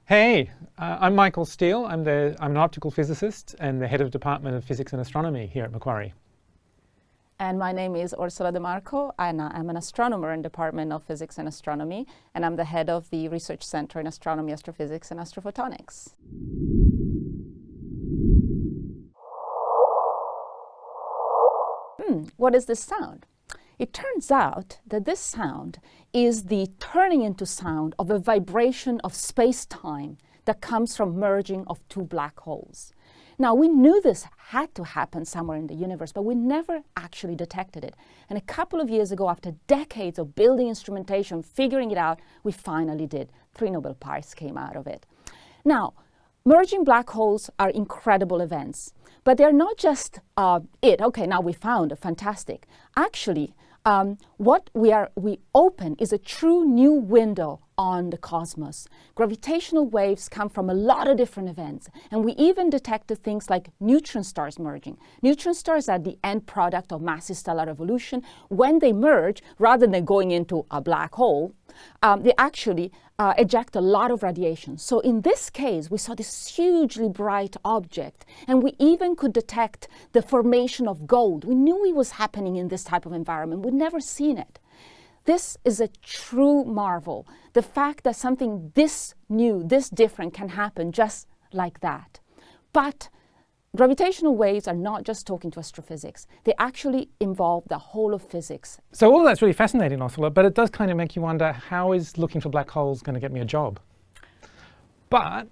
Hey, I'm Michael Steele. I'm an optical physicist and the head of Department of Physics and Astronomy here at Macquarie. And my name is Oscilla DeMarco, and I'm an astronomer in the Department of Physics and Astronomy, and I'm the head of the Research Center in Astronomy, Astrophysics, and Astrophotonics. What is this sound? It turns out that this sound is the turning into sound of a vibration of space-time that comes from merging of two black holes. Now, we knew this had to happen somewhere in the universe, but we never actually detected it. And a couple of years ago, after decades of building instrumentation, figuring it out, we finally did. 3 Nobel Prizes came out of it. Now, merging black holes are incredible events, but they're not just okay, now we found a fantastic. Actually, what we open is a true new window on the cosmos. Gravitational waves come from a lot of different events, and we even detected things like neutron stars merging. Neutron stars are the end product of massive stellar evolution. When they merge, rather than going into a black hole, they actually eject a lot of radiation. So in this case, we saw this hugely bright object, and we even could detect the formation of gold. We knew it was happening in this type of environment. We'd never seen it. This is a true marvel. The fact that something this new, this different can happen just like that. But gravitational waves are not just talking to astrophysics. They actually involve the whole of physics. So all of that's really fascinating, Oscilla, but it does kind of make you wonder, how is looking for black holes going to get me a job? But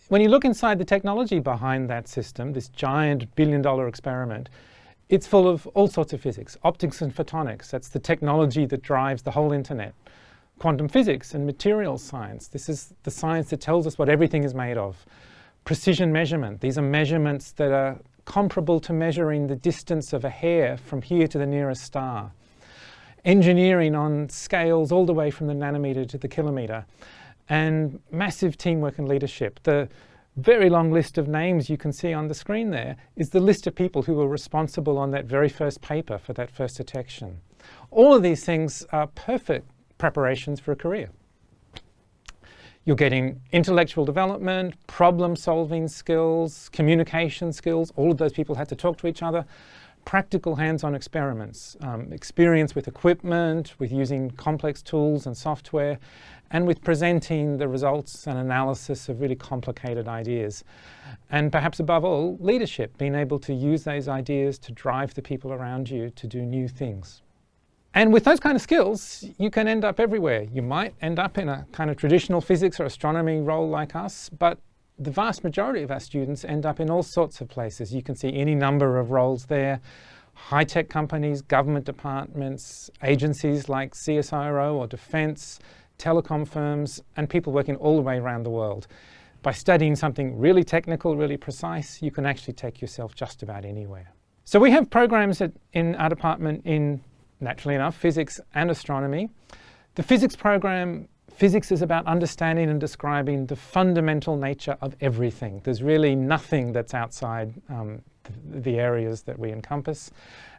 when you look inside the technology behind that system, this giant billion-dollar experiment, it's full of all sorts of physics. Optics and photonics, that's the technology that drives the whole internet. Quantum physics and materials science, this is the science that tells us what everything is made of. Precision measurement, these are measurements that are comparable to measuring the distance of a hair from here to the nearest star. Engineering on scales all the way from the nanometer to the kilometer. And massive teamwork and leadership. The very long list of names you can see on the screen there is the list of people who were responsible on that very first paper for that first detection. All of these things are perfect preparations for a career. You're getting intellectual development, problem-solving skills, communication skills. All of those people had to talk to each other. Practical hands-on experiments, experience with equipment, with using complex tools and software, and with presenting the results and analysis of really complicated ideas. And perhaps above all, leadership, being able to use those ideas to drive the people around you to do new things. And with those kind of skills, you can end up everywhere. You might end up in a kind of traditional physics or astronomy role like us, but the vast majority of our students end up in all sorts of places. You can see any number of roles there. High-tech companies, government departments, agencies like CSIRO or defense, telecom firms, and people working all the way around the world. By studying something really technical, really precise, you can actually take yourself just about anywhere. So we have programs in our department in, naturally enough, physics and astronomy. The physics program, physics is about understanding and describing the fundamental nature of everything. There's really nothing that's outside the areas that we encompass,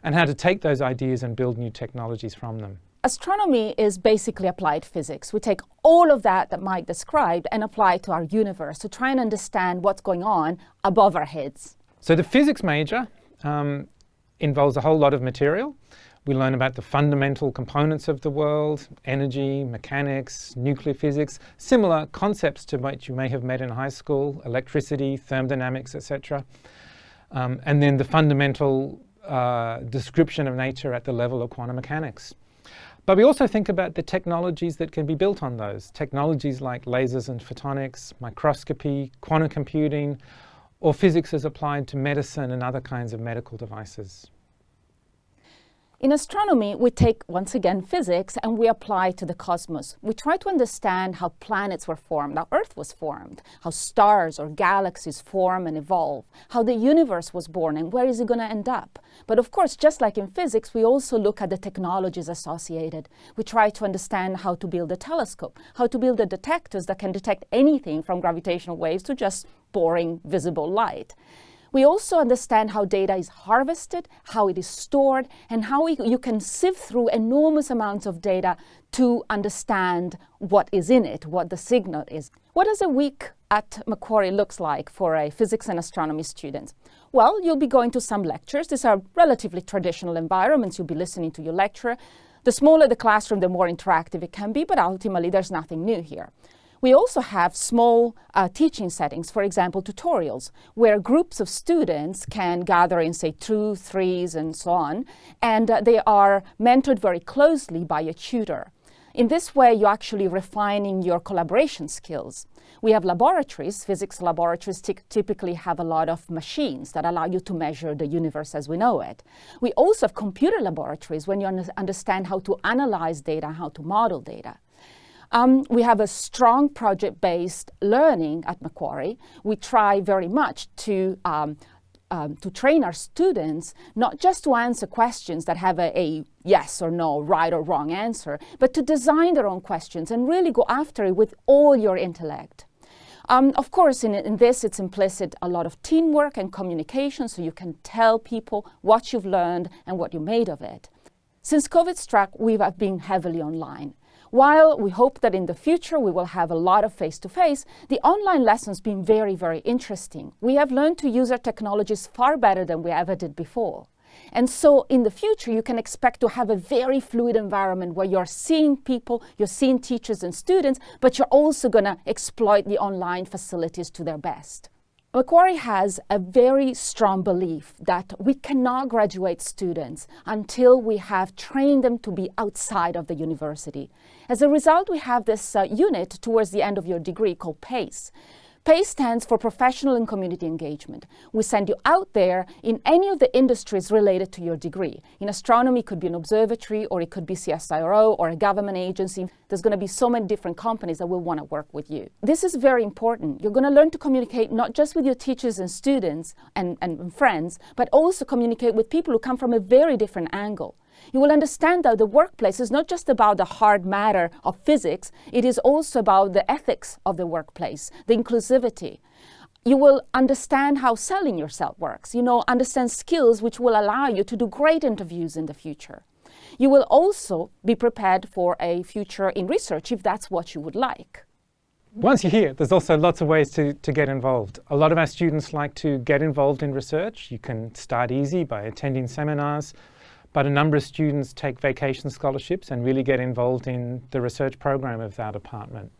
and how to take those ideas and build new technologies from them. Astronomy is basically applied physics. We take all of that Mike described and apply it to our universe to try and understand what's going on above our heads. So the physics major involves a whole lot of material. We learn about the fundamental components of the world, energy, mechanics, nuclear physics, similar concepts to what you may have met in high school, electricity, thermodynamics, etc. And then the fundamental description of nature at the level of quantum mechanics. But we also think about the technologies that can be built on those. Technologies like lasers and photonics, microscopy, quantum computing, or physics as applied to medicine and other kinds of medical devices. In astronomy, we take, once again, physics and we apply it to the cosmos. We try to understand how planets were formed, how Earth was formed, how stars or galaxies form and evolve, how the universe was born and where is it going to end up. But of course, just like in physics, we also look at the technologies associated. We try to understand how to build a telescope, how to build the detectors that can detect anything from gravitational waves to just boring visible light. We also understand how data is harvested, how it is stored, and how you can sift through enormous amounts of data to understand what is in it, what the signal is. What does a week at Macquarie looks like for a physics and astronomy student? Well, you'll be going to some lectures. These are relatively traditional environments. You'll be listening to your lecturer. The smaller the classroom, the more interactive it can be, but ultimately there's nothing new here. We also have small teaching settings, for example, tutorials, where groups of students can gather in, say, 2, 3s, and so on, and they are mentored very closely by a tutor. In this way, you're actually refining your collaboration skills. We have laboratories. Physics laboratories typically have a lot of machines that allow you to measure the universe as we know it. We also have computer laboratories when you understand how to analyze data, how to model data. We have a strong project-based learning at Macquarie. We try very much to train our students not just to answer questions that have a yes or no, right or wrong answer, but to design their own questions and really go after it with all your intellect. Of course, in this, it's implicit a lot of teamwork and communication, so you can tell people what you've learned and what you made of it. Since COVID struck, we have been heavily online. While we hope that in the future we will have a lot of face-to-face, the online lessons been very, very interesting. We have learned to use our technologies far better than we ever did before. And so in the future, you can expect to have a very fluid environment where you're seeing people, you're seeing teachers and students, but you're also going to exploit the online facilities to their best. Macquarie has a very strong belief that we cannot graduate students until we have trained them to be outside of the university. As a result, we have this unit towards the end of your degree called PACE. PACE stands for Professional and Community Engagement. We send you out there in any of the industries related to your degree. In astronomy, it could be an observatory, or it could be CSIRO, or a government agency. There's going to be so many different companies that will want to work with you. This is very important. You're going to learn to communicate not just with your teachers and students and friends, but also communicate with people who come from a very different angle. You will understand that the workplace is not just about the hard matter of physics, it is also about the ethics of the workplace, the inclusivity. You will understand how selling yourself works, understand skills which will allow you to do great interviews in the future. You will also be prepared for a future in research if that's what you would like. Once you're here, there's also lots of ways to get involved. A lot of our students like to get involved in research. You can start easy by attending seminars, but a number of students take vacation scholarships and really get involved in the research program of our department.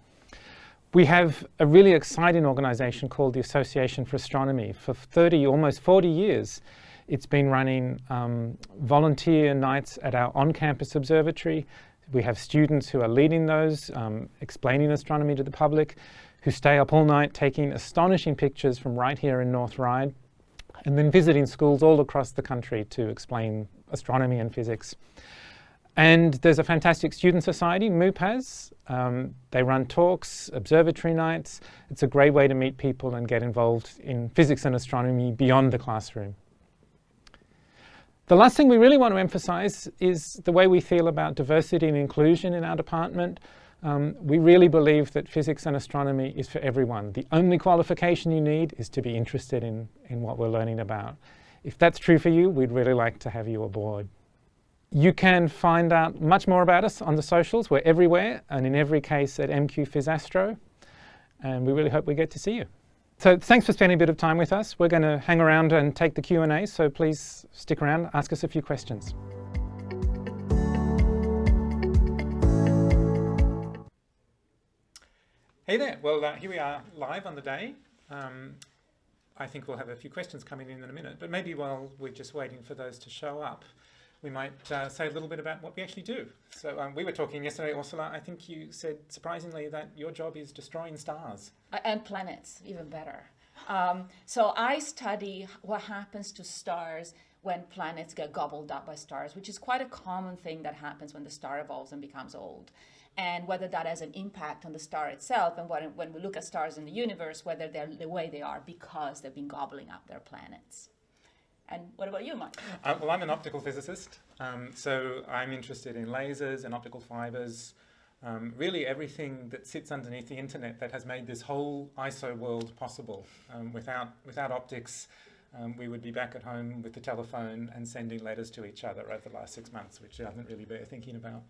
We have a really exciting organisation called the Association for Astronomy. For almost 40 years, it's been running volunteer nights at our on-campus observatory. We have students who are leading those, explaining astronomy to the public, who stay up all night taking astonishing pictures from right here in North Ryde, and then visiting schools all across the country to explain astronomy and physics. And there's a fantastic student society, MUPAS. They run talks, observatory nights. It's a great way to meet people and get involved in physics and astronomy beyond the classroom. The last thing we really want to emphasize is the way we feel about diversity and inclusion in our department. We really believe that physics and astronomy is for everyone. The only qualification you need is to be interested in what we're learning about. If that's true for you, we'd really like to have you aboard. You can find out much more about us on the socials. We're everywhere, and in every case at mq.edu.au, and we really hope we get to see you. So thanks for spending a bit of time with us. We're going to hang around and take the Q&A, so please stick around, ask us a few questions. Hey there. Well, here we are live on the day. I think we'll have a few questions coming in a minute, but maybe while we're just waiting for those to show up, we might say a little bit about what we actually do. So we were talking yesterday, Oscilla, I think you said surprisingly that your job is destroying stars. And planets, even better. So I study what happens to stars when planets get gobbled up by stars, which is quite a common thing that happens when the star evolves and becomes old. And whether that has an impact on the star itself, and when we look at stars in the universe, whether they're the way they are because they've been gobbling up their planets. And what about you, Mike? Well, I'm an optical physicist, so I'm interested in lasers and optical fibers, really everything that sits underneath the internet that has made this whole ISO world possible. Without optics, we would be back at home with the telephone and sending letters to each other over the last 6 months, which doesn't really bear thinking about.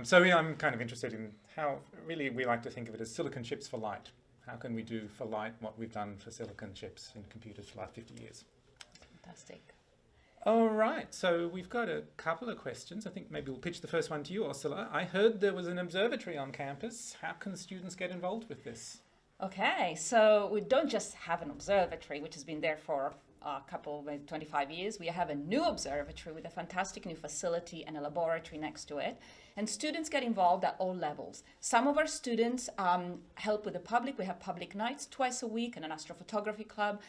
So yeah, I'm kind of interested in how, really, we like to think of it as silicon chips for light. How can we do for light what we've done for silicon chips in computers for the last 50 years? Fantastic. All right, so we've got a couple of questions. I think maybe we'll pitch the first one to you, Oscilla. I heard there was an observatory on campus. How can students get involved with this? Okay, so we don't just have an observatory, which has been there for a couple, maybe 25 years. We have a new observatory with a fantastic new facility and a laboratory next to it. And students get involved at all levels. Some of our students help with the public. We have public nights twice a week and an astrophotography club.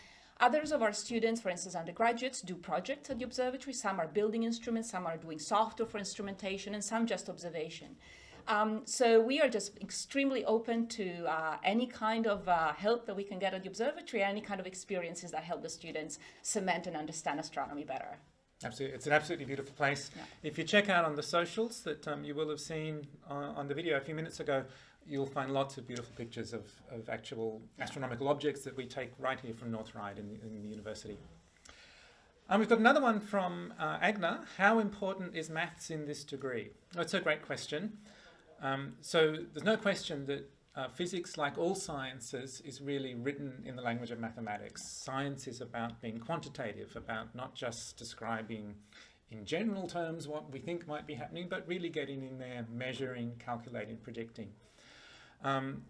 Others of our students, for instance, undergraduates, do projects at the observatory. Some are building instruments, some are doing software for instrumentation, and some just observation. So we are just extremely open to any kind of help that we can get at the observatory, any kind of experiences that help the students cement and understand astronomy better. Absolutely, it's an absolutely beautiful place. Yeah. If you check out on the socials that you will have seen on the video a few minutes ago, you'll find lots of beautiful pictures of actual astronomical objects that we take right here from North Ryde in the university. We've got another one from Agna. How important is maths in this degree? That's a great question. So there's no question that physics, like all sciences, is really written in the language of mathematics. Science is about being quantitative, about not just describing in general terms what we think might be happening, but really getting in there, measuring, calculating, predicting.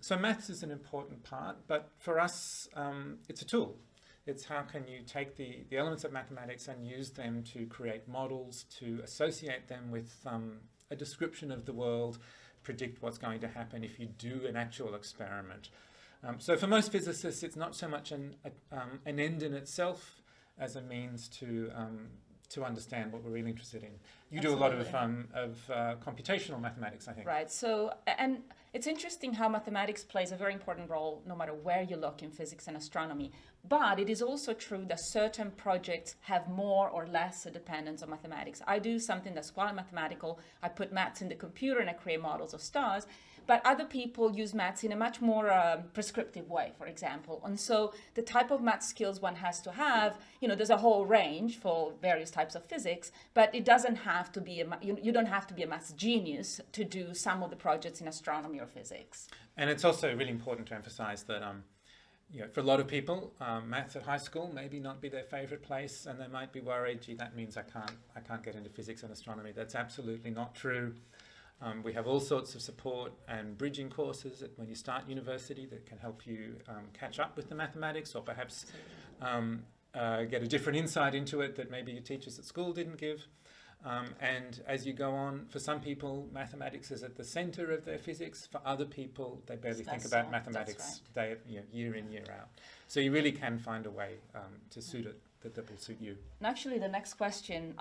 So maths is an important part, but for us, it's a tool. It's how can you take the elements of mathematics and use them to create models, to associate them with a description of the world, predict what's going to happen if you do an actual experiment. So for most physicists, it's not so much an end in itself as a means to understand what we're really interested in. You do a lot of computational mathematics, I think. Right. So, and it's interesting how mathematics plays a very important role no matter where you look in physics and astronomy. But it is also true that certain projects have more or less a dependence on mathematics. I do something that's quite mathematical. I put maths in the computer and I create models of stars. But other people use maths in a much more prescriptive way, for example. And so the type of math skills one has to have, there's a whole range for various types of physics, but it doesn't have to be, you don't have to be a maths genius to do some of the projects in astronomy or physics. And it's also really important to emphasize that for a lot of people, maths at high school maybe not be their favorite place, and they might be worried, gee, that means I can't get into physics and astronomy. That's absolutely not true. We have all sorts of support and bridging courses when you start university that can help you catch up with the mathematics, or perhaps get a different insight into it that maybe your teachers at school didn't give. And as you go on, for some people, mathematics is at the center of their physics. For other people, they barely think about mathematics year in, year out. So you really can find a way to suit it that will suit you. And actually, the next question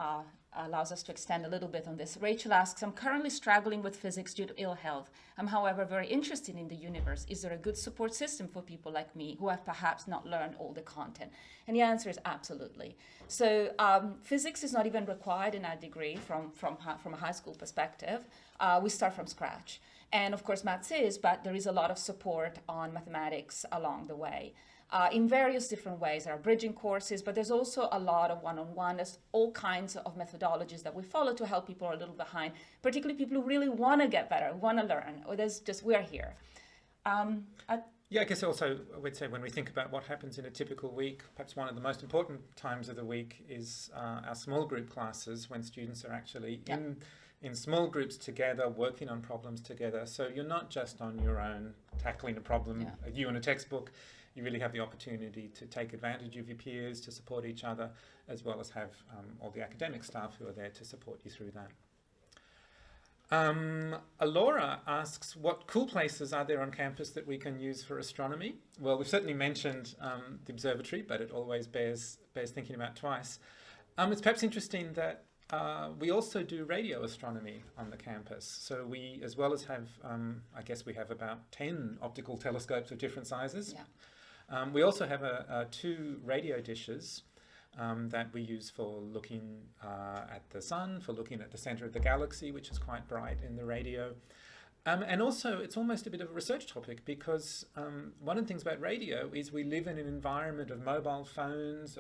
allows us to extend a little bit on this. Rachel asks, I'm currently struggling with physics due to ill health. I'm, however, very interested in the universe. Is there a good support system for people like me who have perhaps not learned all the content? And the answer is absolutely. So physics is not even required in our degree from a high school perspective. We start from scratch. And of course, maths is, but there is a lot of support on mathematics along the way. In various different ways. There are bridging courses, but there's also a lot of one-on-one. There's all kinds of methodologies that we follow to help people who are a little behind, particularly people who really want to get better, want to learn. Or we're here. I guess also I would say when we think about what happens in a typical week, perhaps one of the most important times of the week is our small group classes, when students are actually in small groups together, working on problems together. So you're not just on your own tackling a problem, you and a textbook. You really have the opportunity to take advantage of your peers, to support each other, as well as have all the academic staff who are there to support you through that. Alora asks, what cool places are there on campus that we can use for astronomy? Well, we've certainly mentioned the observatory, but it always bears thinking about twice. It's perhaps interesting that we also do radio astronomy on the campus. So we, as well as have, I guess we have about 10 optical telescopes of different sizes. Yeah. We also have 2 radio dishes that we use for looking at the sun, for looking at the center of the galaxy, which is quite bright in the radio. And also, it's almost a bit of a research topic because one of the things about radio is we live in an environment of mobile phones,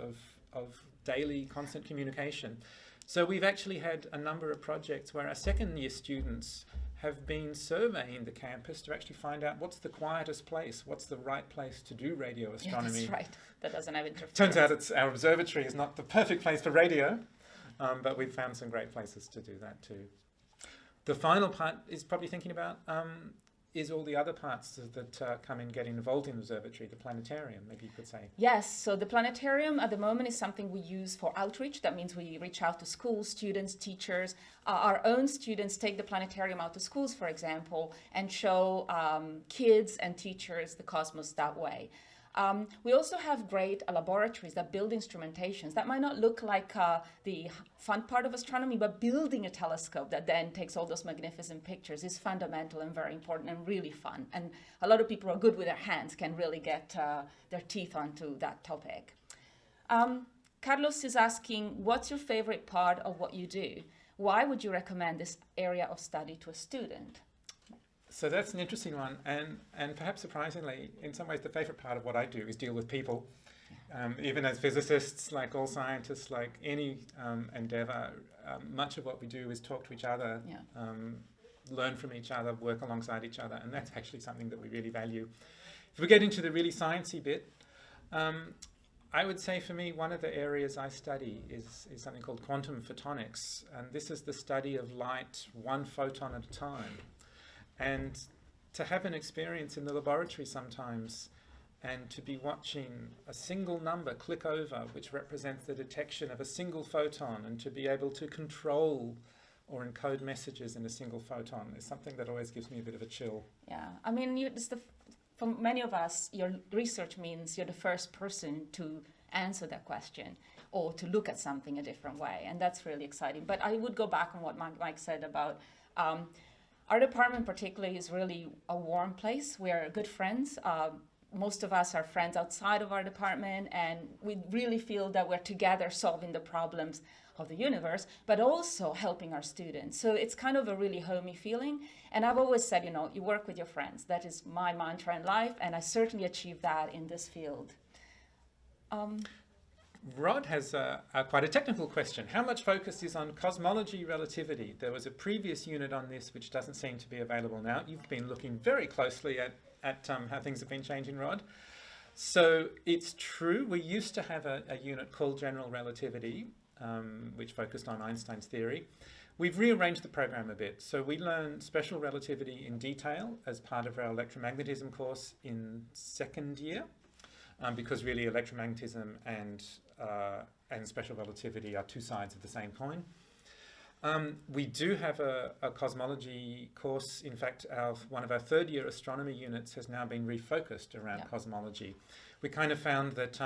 of daily constant communication. So we've actually had a number of projects where our second year students have been surveying the campus to actually find out what's the quietest place, what's the right place to do radio astronomy. Yeah, that's right. That doesn't have interference. Turns out our observatory is not the perfect place for radio, but we've found some great places to do that too. The final part is probably thinking about is all the other parts that come in getting involved in the observatory, the planetarium, maybe you could say. Yes, so the planetarium at the moment is something we use for outreach. That means we reach out to schools, students, teachers. Our own students take the planetarium out to schools, for example, and show kids and teachers the cosmos that way. We also have great laboratories that build instrumentations. That might not look like the fun part of astronomy, but building a telescope that then takes all those magnificent pictures is fundamental and very important and really fun. And a lot of people who are good with their hands can really get their teeth onto that topic. Carlos is asking, what's your favorite part of what you do? Why would you recommend this area of study to a student? So that's an interesting one, and perhaps surprisingly, in some ways the favourite part of what I do is deal with people. Even as physicists, like all scientists, like any endeavour, much of what we do is talk to each other, learn from each other, work alongside each other, and that's actually something that we really value. If we get into the really sciencey bit, I would say for me one of the areas I study is something called quantum photonics, and this is the study of light one photon at a time. And to have an experience in the laboratory sometimes and to be watching a single number click over which represents the detection of a single photon and to be able to control or encode messages in a single photon is something that always gives me a bit of a chill. Yeah, I mean, for many of us, your research means you're the first person to answer that question or to look at something a different way, and that's really exciting. But I would go back on what Mike said about our department particularly is really a warm place. We're good friends. Most of us are friends outside of our department, and we really feel that we're together solving the problems of the universe, but also helping our students. So it's kind of a really homey feeling. And I've always said, you work with your friends. That is my mantra in life, and I certainly achieved that in this field. Rod has quite a technical question. How much focus is on cosmology relativity? There was a previous unit on this which doesn't seem to be available now. You've been looking very closely at how things have been changing, Rod. So it's true, we used to have a unit called general relativity, which focused on Einstein's theory. We've rearranged the program a bit. So we learn special relativity in detail as part of our electromagnetism course in second year. Because really electromagnetism and special relativity are two sides of the same coin. We do have a cosmology course. In fact, one of our third year astronomy units has now been refocused around cosmology. We kind of found that,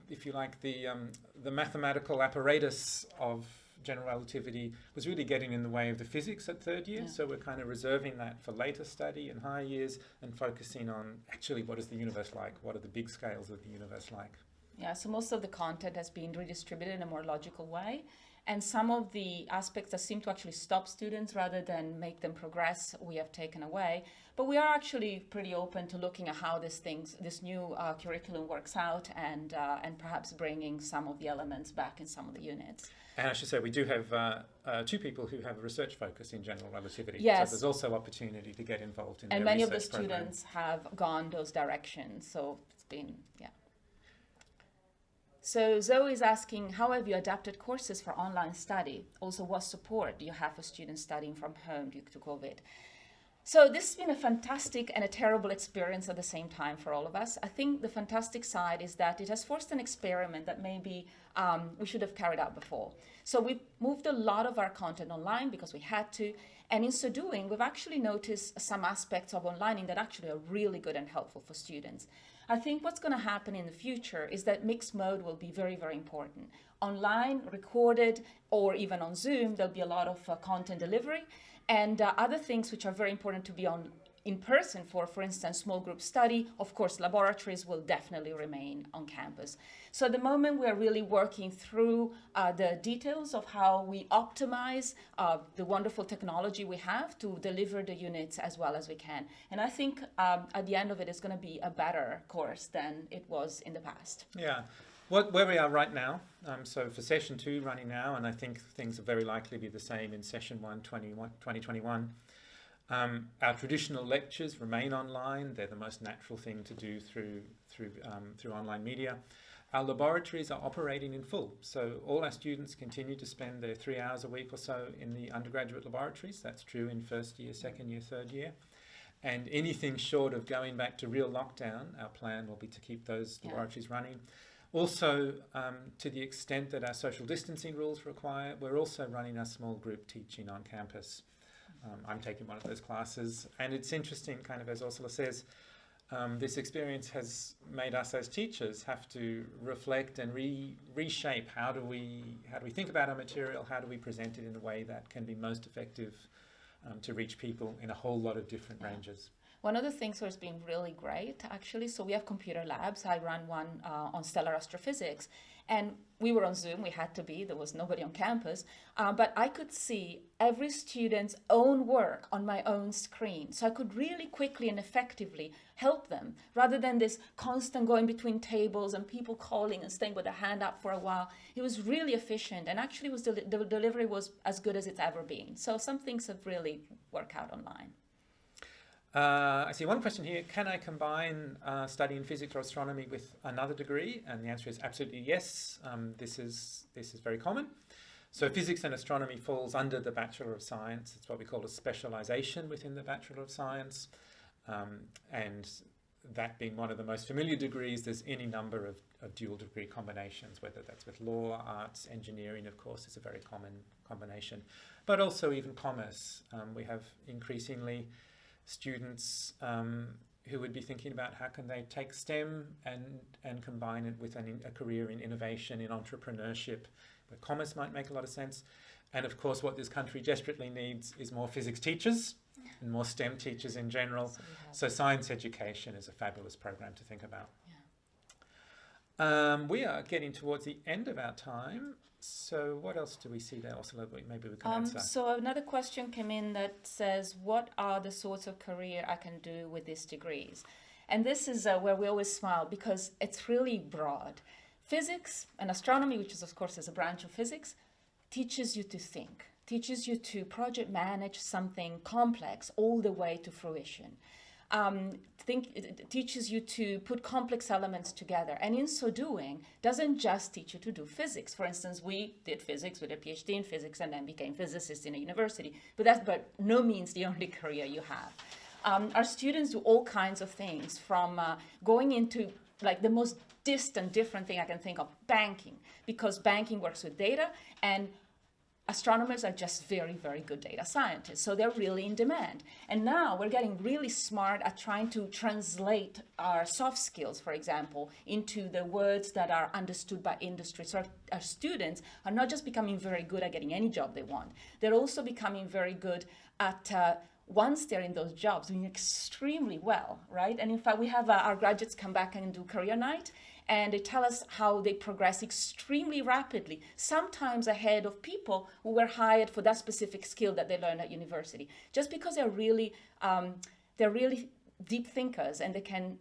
if you like, the mathematical apparatus of general relativity was really getting in the way of the physics at third year, so we're kind of reserving that for later study in higher years and focusing on actually what is the universe like, what are the big scales of the universe like. Yeah, so most of the content has been redistributed in a more logical way, and some of the aspects that seem to actually stop students rather than make them progress, we have taken away. But we are actually pretty open to looking at how this new curriculum works out, and perhaps bringing some of the elements back in some of the units. And I should say we do have two people who have a research focus in general relativity. Yes. So there's also opportunity to get involved in and their many of the research program. students have gone those directions, so it's been, So Zoe is asking, how have you adapted courses for online study? Also, what support do you have for students studying from home due to COVID? So this has been a fantastic and a terrible experience at the same time for all of us. I think the fantastic side is that it has forced an experiment that maybe we should have carried out before. So we've moved a lot of our content online because we had to, and in so doing, we've actually noticed some aspects of onlining that actually are really good and helpful for students. I think what's going to happen in the future is that mixed mode will be very, very important. Online, recorded, or even on Zoom, there'll be a lot of content delivery, and other things which are very important to be in person for instance, small group study. Of course, laboratories will definitely remain on campus. So at the moment, we're really working through the details of how we optimize the wonderful technology we have to deliver the units as well as we can. And I think at the end of it, it's going to be a better course than it was in the past. Yeah. Where we are right now, so for session 2 running now, and I think things are very likely to be the same in session 1, 2021. Our traditional lectures remain online. They're the most natural thing to do through online media. Our laboratories are operating in full. So all our students continue to spend their 3 hours a week or so in the undergraduate laboratories. That's true in first year, second year, third year. And anything short of going back to real lockdown, our plan will be to keep those laboratories running. Also, to the extent that our social distancing rules require, we're also running our small group teaching on campus. I'm taking one of those classes, and it's interesting, kind of as Oscilla says, this experience has made us as teachers have to reflect and reshape how do we think about our material, how do we present it in a way that can be most effective to reach people in a whole lot of different ranges. One of the things that's been really great, actually, so we have computer labs. I ran one on stellar astrophysics, and we were on Zoom. We had to be. There was nobody on campus. But I could see every student's own work on my own screen. So I could really quickly and effectively help them, rather than this constant going between tables and people calling and staying with their hand up for a while. It was really efficient, and actually the delivery was as good as it's ever been. So some things have really worked out online. I see one question here. Can I combine studying physics or astronomy with another degree? And the answer is absolutely yes. This is very common. So physics and astronomy falls under the Bachelor of Science. It's what we call a specialization within the Bachelor of Science. And that being one of the most familiar degrees, there's any number of dual degree combinations, whether that's with law, arts, engineering, of course, is a very common combination. But also even commerce. We have increasingly students who would be thinking about how can they take STEM and combine it with a career in innovation, in entrepreneurship, where commerce might make a lot of sense. And of course, what this country desperately needs is more physics teachers and more STEM teachers in general. So science education is a fabulous program to think about. We are getting towards the end of our time. So what else do we see there, Oscilla? Maybe we can answer. So another question came in that says, what are the sorts of career I can do with these degrees? And this is where we always smile, because it's really broad. Physics and astronomy, which is of course is a branch of physics, teaches you to think, teaches you to project manage something complex all the way to fruition. It teaches you to put complex elements together, and in so doing doesn't just teach you to do physics. For instance, we did physics with a PhD in physics and then became physicists in a university, but that's by no means the only career you have. Our students do all kinds of things, from going into like the most distant different thing I can think of, banking, because banking works with data, and astronomers are just very, very good data scientists, so they're really in demand. And now we're getting really smart at trying to translate our soft skills, for example, into the words that are understood by industry. So our students are not just becoming very good at getting any job they want, they're also becoming very good at once they're in those jobs, doing extremely well, right? And in fact, we have our graduates come back and do career night, and they tell us how they progress extremely rapidly, sometimes ahead of people who were hired for that specific skill that they learned at university, just because they're really deep thinkers, and they can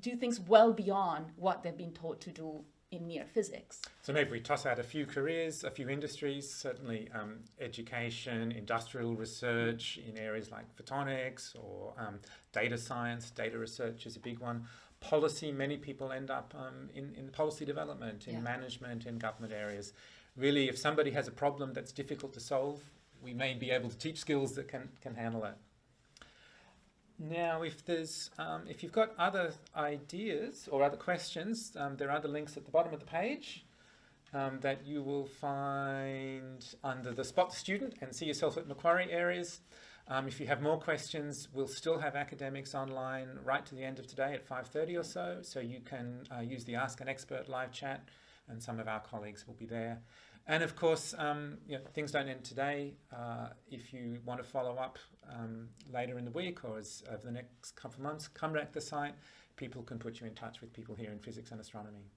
do things well beyond what they've been taught to do in mere physics. So maybe we toss out a few careers, a few industries, certainly education, industrial research in areas like photonics or data science. Data research is a big one. Policy, many people end up in policy development, in management, in government areas. Really, if somebody has a problem that's difficult to solve, we may be able to teach skills that can handle it. Now, if you've got other ideas or other questions, there are other links at the bottom of the page that you will find under the Spot the Student and See Yourself at Macquarie areas. If you have more questions, we'll still have academics online right to the end of today at 5:30 or so you can use the Ask an Expert live chat and some of our colleagues will be there. And of course, things don't end today. If you want to follow up later in the week or over the next couple of months, come back to the site. People can put you in touch with people here in physics and astronomy.